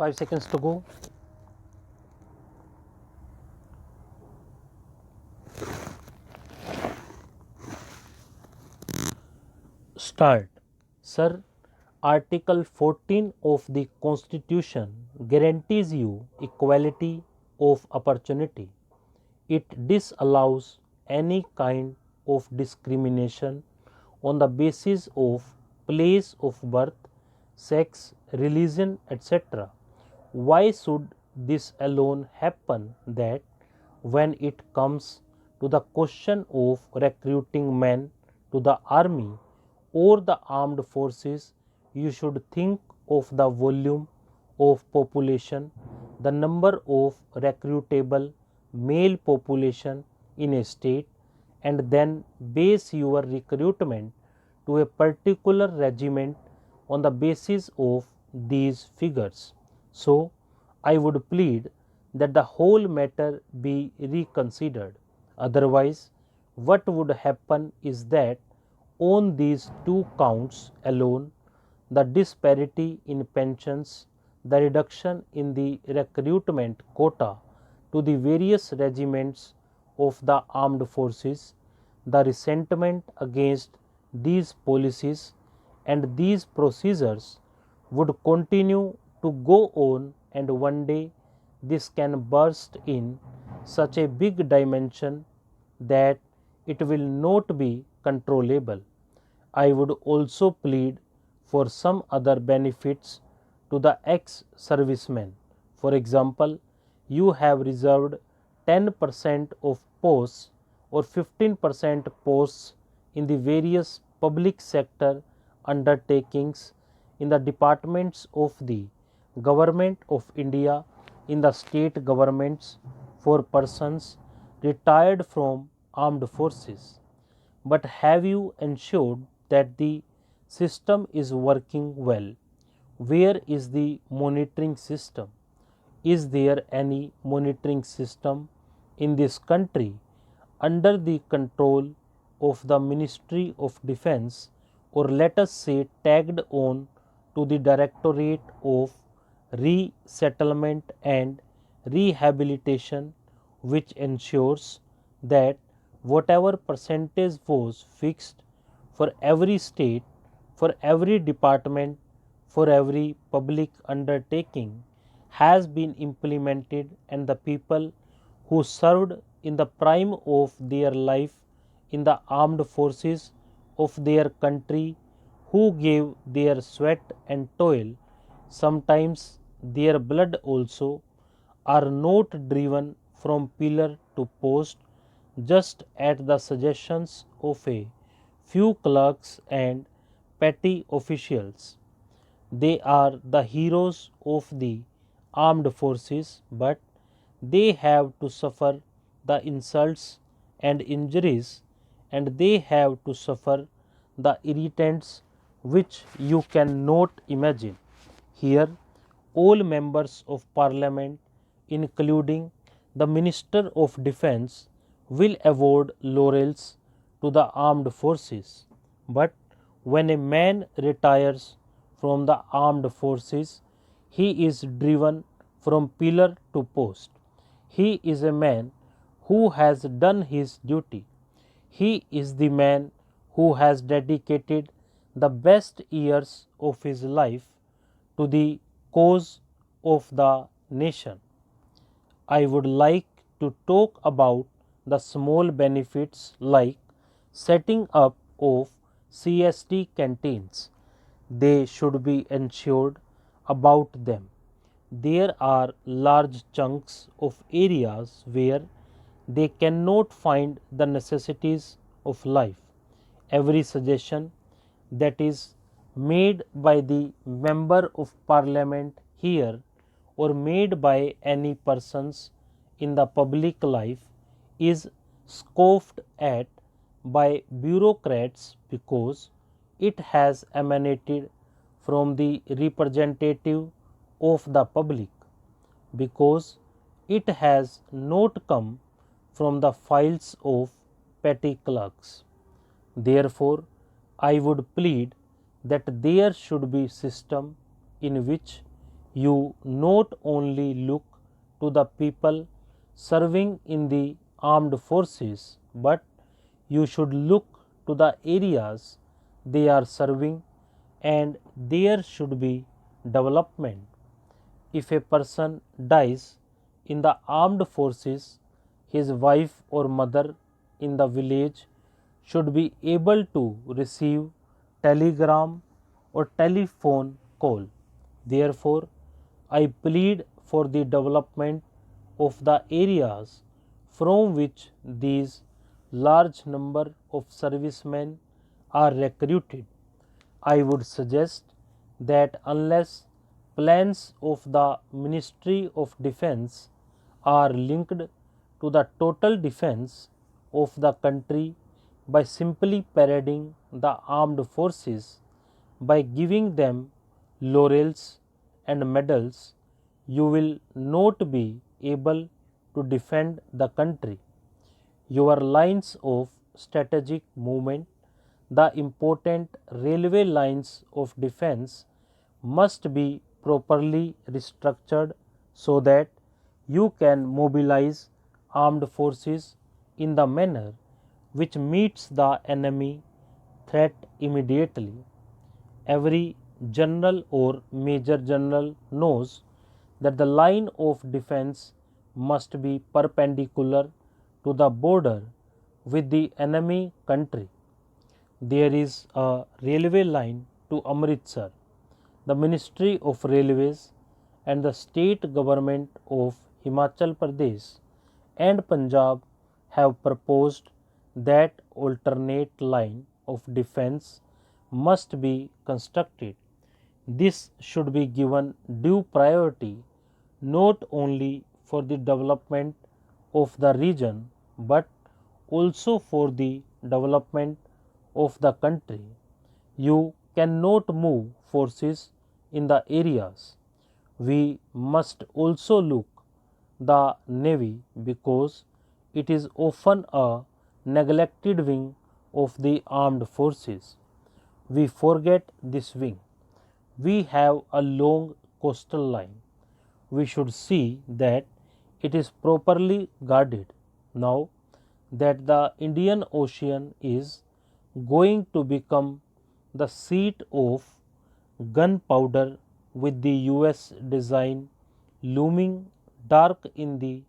5 seconds to go. Start. Sir, Article 14 of the Constitution guarantees you equality of opportunity. It disallows any kind of discrimination on the basis of place of birth, sex, religion, etc. Why should this alone happen that when it comes to the question of recruiting men to the army or the armed forces, you should think of the volume of population, the number of recruitable male population in a state, and then base your recruitment to a particular regiment on the basis of these figures. So, I would plead that the whole matter be reconsidered. Otherwise, what would happen is that on these two counts alone, the disparity in pensions, the reduction in the recruitment quota to the various regiments of the armed forces, the resentment against these policies and these procedures would continue to go on, and one day this can burst in such a big dimension that it will not be controllable. I would also plead for some other benefits to the ex-servicemen. For example, you have reserved 10% of posts or 15% posts in the various public sector undertakings in the departments of the Government of India, in the state governments for persons retired from armed forces. But have you ensured that the system is working well? Where is the monitoring system? Is there any monitoring system in this country under the control of the Ministry of Defence, or let us say tagged on to the Directorate of Resettlement and Rehabilitation, which ensures that whatever percentage was fixed for every state, for every department, for every public undertaking has been implemented, and the people who served in the prime of their life in the armed forces of their country, who gave their sweat and toil, sometimes their blood also, are not driven from pillar to post just at the suggestions of a few clerks and petty officials. They are the heroes of the armed forces, but they have to suffer the insults and injuries, and they have to suffer the irritants which you cannot imagine. Here, all members of parliament, including the Minister of Defence, will award laurels to the armed forces. But when a man retires from the armed forces, he is driven from pillar to post. He is a man who has done his duty. He is the man who has dedicated the best years of his life to the cause of the nation. I would like to talk about the small benefits like setting up of CST canteens. They should be ensured about them. There are large chunks of areas where they cannot find the necessities of life. Every suggestion that is made by the member of parliament here, or made by any persons in the public life, is scoffed at by bureaucrats because it has emanated from the representative of the public, because it has not come from the files of petty clerks. Therefore, I would plead that there should be system in which You not only look to the people serving in the armed forces, but you should look to the areas they are serving, and there should be development. If a person dies in the armed forces, his wife or mother in the village should be able to receive telegram or telephone call. Therefore, I plead for the development of the areas from which these large number of servicemen are recruited. I would suggest that unless plans of the Ministry of Defence are linked to the total defence of the country by simply parading the armed forces, by giving them laurels and medals, you will not be able to defend the country. Your lines of strategic movement, the important railway lines of defense, must be properly restructured so that you can mobilize armed forces in the manner which meets the enemy threat immediately. Every general or major general knows that the line of defense must be perpendicular to the border with the enemy country. There is a railway line to Amritsar. The Ministry of Railways and the state government of Himachal Pradesh and Punjab have proposed that alternate line of defense must be constructed. This should be given due priority not only for the development of the region but also for the development of the country. You cannot move forces in the areas. We must also look the navy because it is often a neglected wing of the armed forces. We forget this wing. We have a long coastal line. We should see that it is properly guarded. Now that the Indian Ocean is going to become the seat of gunpowder with the US design looming dark in the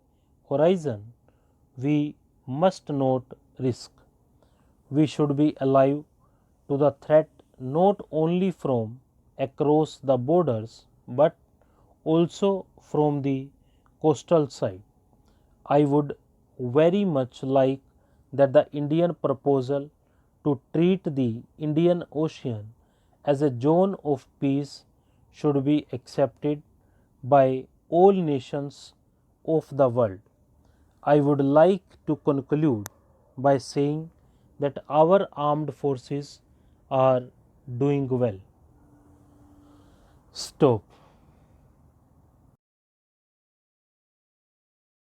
horizon, we must not risk. We should be alive to the threat not only from across the borders but also from the coastal side. I would very much like that the Indian proposal to treat the Indian Ocean as a zone of peace should be accepted by all nations of the world. I would like to conclude by saying that our armed forces are doing well. Stop.